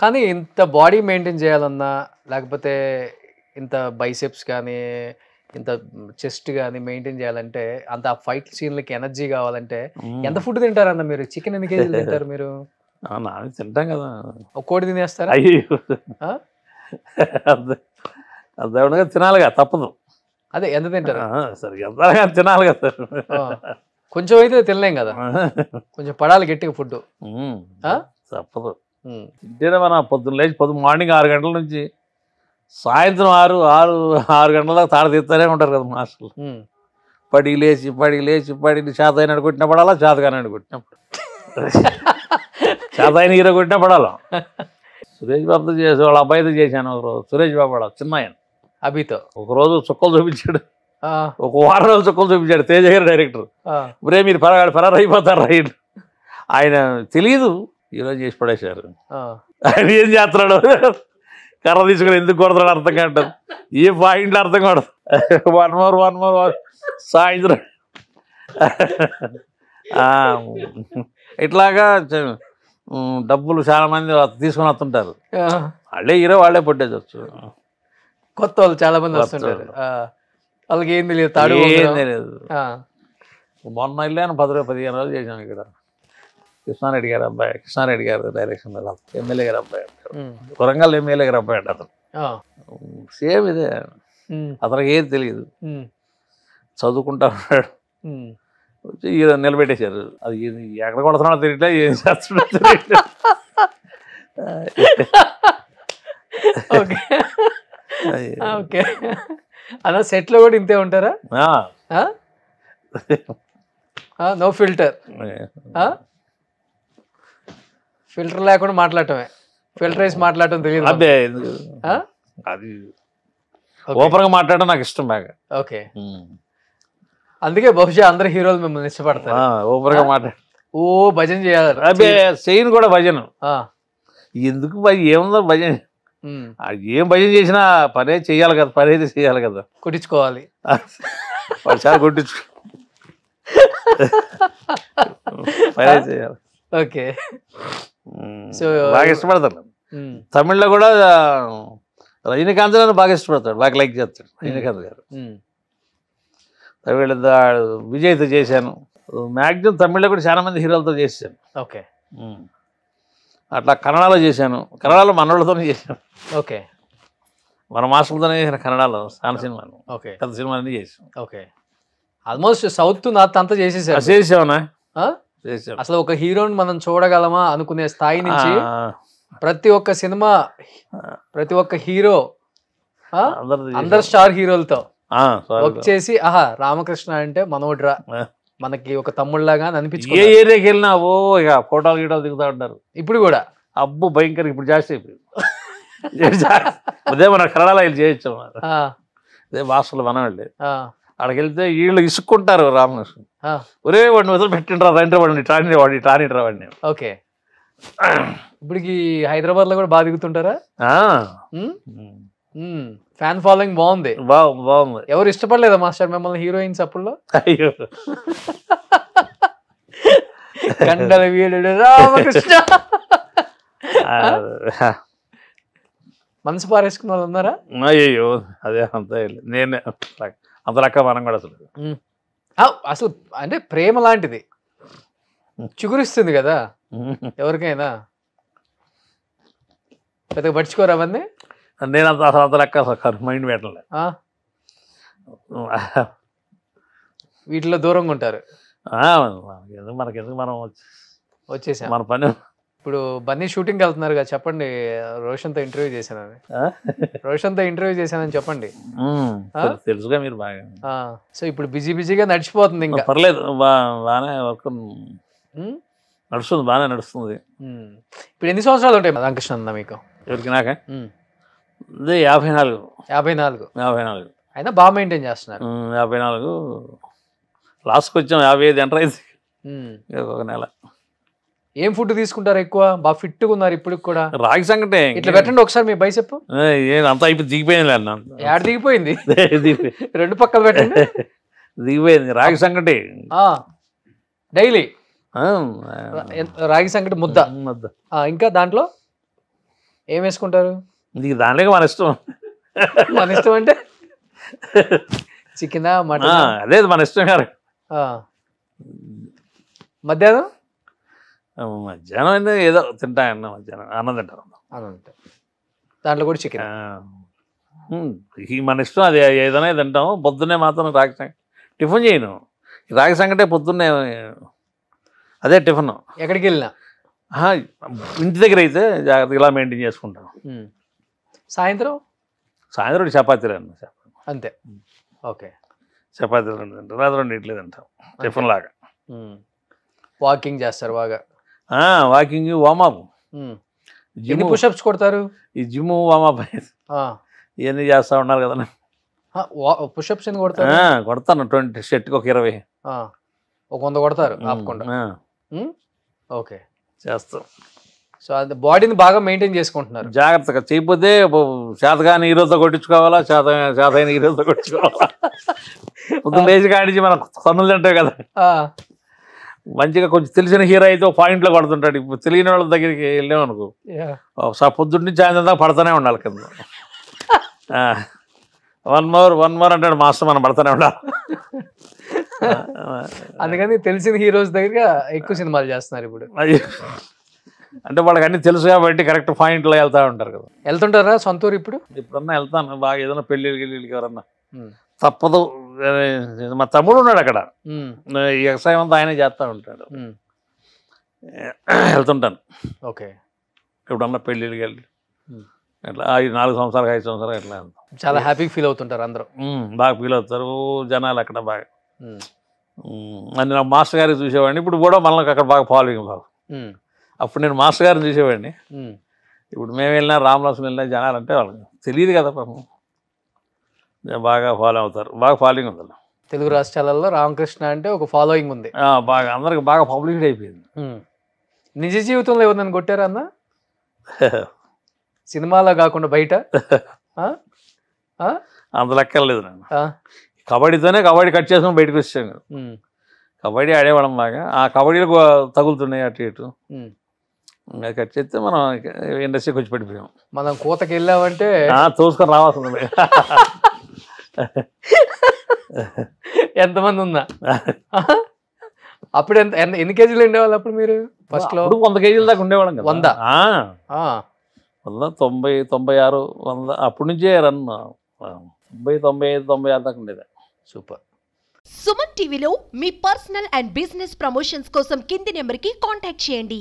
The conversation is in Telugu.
కానీ ఇంత బాడీ మెయింటైన్ చేయాలన్నా లేకపోతే ఇంత బైసెప్స్ కానీ ఇంత చెస్ట్ కానీ మెయింటైన్ చేయాలంటే అంత ఫైట్ సీన్లకి ఎనర్జీ కావాలంటే ఎంత ఫుడ్ తింటారన్న మీరు? చికెన్ ఎన్ని కేజీలు తింటారు మీరు? నాన్ తింటాం కదా. ఒక కోడి తినేస్తారా? అయ్యో అదే తినాలిగా, తప్పదు. అదే ఎంత తింటారు? సరే ఎంత తినాలి కదా. కొంచెం అయితే తినలేం కదా, కొంచెం పడాలి గట్టిగా ఫుడ్. తప్పదు. తింటేనే మన పొద్దున్న లేచి మార్నింగ్ 6 గంటల నుంచి సాయంత్రం 6 గంటల దాకా తాడ తీస్తూనే ఉంటారు కదా మాస్టర్లు. పడికి లేచి చేత అయినాడు కొట్టిన పడాలా, చేత కానాడు కొట్టినప్పుడు చేత అయిన హీరో కొట్టినా పడాలా. సురేష్ బాబుతో చేసి వాళ్ళ అబ్బాయితో చేశాను ఒకరోజు. సురేష్ బాబు వాడు చిన్న ఆయన అభితో ఒకరోజు చుక్కలు చూపించాడు. ఒక వారం రోజులు చుక్కలు చూపించాడు తేజ గారు డైరెక్టర్. ఇప్పుడే మీరు ఫరారు అయిపోతారు రైట్. ఆయన తెలియదు ఈరోజు చేసి పడేశారు. ఆయన ఏం చేస్తున్నాడు, కర్ర తీసుకుని ఎందుకు కొడతాడు అర్థం కాదు, ఏ పాయింట్లు అర్థం కాదు. 1 more సాయంత్రం ఇట్లాగా డబ్బులు చాలా మంది తీసుకుని వస్తుంటారు. వాళ్ళే హీరో వాళ్ళే పొట్టేయచ్చు. కొత్త వాళ్ళు చాలా మంది వస్తుంటారు, వాళ్ళకి ఏం తెలియదు, తాడు ఏం తెలియదు. మొన్న వెళ్ళాను 15 రోజులు చేశాను ఇక్కడ. కృష్ణారెడ్డి గారు డైరెక్షన్, ఎమ్మెల్యే గారు అబ్బాయి, వరంగల్ ఎమ్మెల్యే గారు అబ్బాయి అంట. అతను సేమ్ ఇదే, అతనికి ఏది తెలియదు, చదువుకుంటా ఉన్నాడు. హీరో నిలబెట్టేశారు. అది ఎక్కడ కొడుతున్నాడో తెలియట్లే, ఏం చేస్తున్నాడో తెలియట్లే. ఓకే అలా సెట్లో కూడా ఇంతే ఉంటారా? నో ఫిల్టర్, ఫిల్టర్ లేకుండా మాట్లాడటమే, ఫిల్టర్ వేసి మాట్లాడటం తెలియదు. అదే అది ఓపెన్గా మాట్లాడడం నాకు ఇష్టం బాగా. ఓకే, అందుకే బహుశా అందరు హీరోలు మిమ్మల్ని ఇష్టపడతారు. ఓపెన్గా మాట్లాడు, ఓ భజన చేయాలి. అదే చేయను కూడా భజన. ఎందుకు ఏముందో భజన, ఏం భజన చేసినా పనే చెయ్యాలి కదా, పని అయితే చెయ్యాలి కదా, కొట్టించుకోవాలి. వాడు చాలా కొట్టించుకో పనే చేయాలి. ఓకే, సో బాగా ఇష్టపడతాను. తమిళ్లో కూడా రజనీకాంత్ గారు బాగా ఇష్టపడతాడు, బాగా లైక్ చేస్తాడు రజనీకాంత్ గారు. తమిళ విజయ్తో చేశాను. మ్యాక్సిమం తమిళ్లో కూడా చాలా మంది హీరోలతో చేశాను. ఓకే, అట్లా కన్నడలో చేశాను. కన్నడలో మనోళ్ళతోనే చేశాను. ఓకే, మన మాస్టర్లతోనే చేశాను కన్నడలో చాలా సినిమాలు. ఓకే, పెద్ద సినిమాలన్నీ చేసాం. ఓకే, ఆల్మోస్ట్ సౌత్ నార్త్ అంతా చేసేసారు. చేసావునా? చేసాం. అసలు ఒక హీరోని మనం చూడగలమా అనుకునే స్థాయి నుంచి ప్రతి ఒక్క సినిమా, ప్రతి ఒక్క హీరో, అందరు స్టార్ హీరోలతో వర్క్ చేసి, ఆహా రామకృష్ణ అంటే మనోడ్రా, మనకి ఒక తమ్ముళ్ళగా అనిపించుకో. ఏ ఏరియాకి వెళ్ళినా ఓ ఇక ఫోటోలు గీటోలు దిగుతూ ఉంటారు. ఇప్పుడు కూడా అబ్బో భయంకర, ఇప్పుడు జాస్తి అయిపోయింది. అదే మన కన్నడలో వీళ్ళు చేయొచ్చు, అదే భాషలు మనం వెళ్ళి అక్కడికి వెళ్తే వీళ్ళు ఇసుక్కుంటారు. రామకృష్ణ ఒరే వాడిని వదిలి పెట్టిండ్రా, రండి వాడిని టానిట్రా వాడిని. ఓకే, ఇప్పటికి హైదరాబాద్ లో కూడా బాగా దిగుతుంటారా? ఫ్యాన్ ఫాలోయింగ్ బాగుంది. బాగుంది. ఎవరు ఇష్టపడలేదా మాస్టర్ మిమ్మల్ని హీరోయిన్స్ అప్పుడులో? అయ్యో కండల వీడు రామకృష్ణ మనసు పారేసుకున్న వాళ్ళు ఉన్నారా? అయ్యో అదే అంత నేనే అంత లెక్క మనం కూడా అసలు అంటే ప్రేమ లాంటిది చిగురిస్తుంది కదా ఎవరికైనా, పెద్దగా పట్టించుకోరు అవన్నీ. నేను అంత లెక్క మైండ్ పెట్టలే, వీటిలో దూరంగా ఉంటారు. మనకెందుకు మనం వచ్చేసాం మన పని. ఇప్పుడు బన్నీ షూటింగ్కి వెళ్తున్నారు కదా, చెప్పండి. రోషన్తో ఇంటర్వ్యూ చేశానని, చెప్పండి. తెలుసుగా మీరు బాగా. సో ఇప్పుడు బిజీగా నడిచిపోతుంది. ఇంకా పర్లేదు, బాగానే వర్క్ నడుస్తుంది, బాగానే నడుస్తుంది. ఇప్పుడు ఎన్ని సంవత్సరాలు ఉంటాయి రామకృష్ణ అన్న మీకు? ఎవరికి? నాకే 54. అయినా బాగా మెయింటైన్ చేస్తున్నారు. 54 లాస్ట్కి వచ్చాం, 55 ఎంటర్ అయింది ఒక నెల. ఏం ఫుడ్ తీసుకుంటారు ఎక్కువ? బాగా ఫిట్గా ఉన్నారు ఇప్పుడు కూడా. రాగి సంగటే ఇట్లా పెట్టండి ఒకసారి మీ బైసెప్. అంతా అయిపోయి దిగిపోయింది అన్న. యాడ దిగిపోయింది? రెండు పక్కలు పెట్టండి. దిగిపోయింది. రాగి సంగటి డైలీ, రాగి సంగటి ముద్ద. ఇంకా దాంట్లో ఏం వేసుకుంటారు? ఇది దానిలోకి మన ఇష్టం. మన ఇష్టం అంటే చికెనా మటన్? అదే మన ఇష్టం గారు. మధ్యాహ్నం మధ్యాహ్నం ఏదో తింటా అన్న, మధ్యాహ్నం అన్నం తింటాను. దాంట్లో కూడా చికెన్. మన ఇష్టం, అది ఏదైనా తింటాము. పొద్దున్నే మాత్రం రాగి సంగటి టిఫిన్ చేయను. రాగి సంగటే పొద్దున్నే అదే టిఫిన్. ఎక్కడికి వెళ్ళినా ఇంటి దగ్గర అయితే జాగ్రత్తగా ఇలా మెయింటైన్ చేసుకుంటాం. సాయంత్రం చపాతీలు అన్న, అంతే. ఓకే, చపాతీలు తింటాం, రాత్రి 2 ఇడ్లీ తింటాం టిఫిన్ లాగా. వాకింగ్ చేస్తారు బాగా? Walking, warm up. ఎన్ని పుషప్స్ కొడతారు? ఈ జిమ్ వామప్ ఇవన్నీ చేస్తూ ఉన్నారు కదా. పుషప్స్ ఎన్ని కొడతారు? కొడతాను 20, షర్ట్కి ఒక 20, ఒక 100 కొడతారు ఆపకుండా. ఓకే, చేస్తాం. సో అది బాడీని బాగా మెయింటైన్ చేసుకుంటున్నారు. జాగ్రత్తగా చేయకపోతే చేతగాని హీరోతో కొట్టించుకోవాలా, చేతైన హీరోతో కొట్టించుకోవాలా. పొద్దున్న లేచి కాడించి మనం కన్నులు తింటాయి కదా. మంచిగా కొంచెం తెలిసిన హీరో అయితే ఒక పాయింట్లో కొడుతుంటాడు. ఇప్పుడు తెలియని వాళ్ళ దగ్గరికి వెళ్ళామనుకో, పొద్దున్న నుంచి సాయంత్రం దాకా పడుతూనే ఉండాలి కింద. 1 more అంటాడు మాస్టర్, మనం పడుతూనే ఉండాలి. అందుకని తెలిసిన హీరోస్ దగ్గర ఎక్కువ సినిమాలు చేస్తున్నారు ఇప్పుడు. అంటే వాళ్ళకి అన్ని తెలుసు కాబట్టి కరెక్ట్ పాయింట్లో వెళ్తూ ఉంటారు కదా. వెళ్తుంటారా సొంతూరు? ఇప్పుడన్నా వెళ్తాను బాగా. ఏదైనా పెళ్ళిళ్ళకి ఎవరన్నా తప్పదు. మా తమ్ముడు ఉన్నాడు అక్కడ, ఈ వ్యవసాయం అంతా ఆయనే చేస్తూ ఉంటాడు. వెళ్తుంటాను. ఓకే, ఎప్పుడన్నా పెళ్ళిళ్ళకి వెళ్ళి అట్లా 4 సంవత్సరాలు 5 సంవత్సరాలు ఎట్లా వెళ్తాం. చాలా హ్యాపీ ఫీల్ అవుతుంటారు అందరూ. బాగా ఫీల్ అవుతారు జనాలు అక్కడ బాగా. అని నా మాస్టర్ గారికి చూసేవాడిని. ఇప్పుడు కూడా మనకు అక్కడ బాగా ఫాలోయింగ్ బాగా. అప్పుడు నేను మాస్టర్ గారిని చూసేవాడిని. ఇప్పుడు మేము వెళ్ళినా, రామలాసం వెళ్ళినా జనాలు అంటే వాళ్ళకి తెలియదు కదా పాపం, బాగా ఫాలో అవుతారు. బాగా ఫాలోయింగ్ ఉంది తెలుగు రాష్ట్రాలలో. రామకృష్ణ అంటే ఒక ఫాలోయింగ్ ఉంది బాగా, అందరికి బాగా పబ్లిసిటీ అయిపోయింది. నిజ జీవితంలో ఎవరినైనా కొట్టారా అన్న? సినిమాలో కాకుండా బయట? అంత లెక్కలేదు నేను. కబడ్డీ కట్ చేసుకుని బయటకు వచ్చాను. కబడ్డీ ఆడేవాళ్ళం బాగా. ఆ కబడ్డీలు తగులుతున్నాయి అటు ఇటు, కట్ చేస్తే మనం ఇండస్ట్రీకి వచ్చి పడిపోయాం. మనం కోతకి వెళ్ళామంటే తోసుకొని రావాల్సింది. ఎంతమంది ఉందా అప్పుడు? ఎన్ని కేజీలు ఉండేవాళ్ళు అప్పుడు మీరు ఫస్ట్ లో? 100 కేజీల దాకా ఉండేవాళ్ళం కదా. 100, 90, 96, 100 అప్పటి నుంచే రన్. 90, 95, 96 దాకా ఉండేది. సూపర్. సుమన్ టీవీలో మీ పర్సనల్ అండ్ బిజినెస్ ప్రమోషన్స్ కోసం కింది నెంబర్కి కాంటాక్ట్ చేయండి.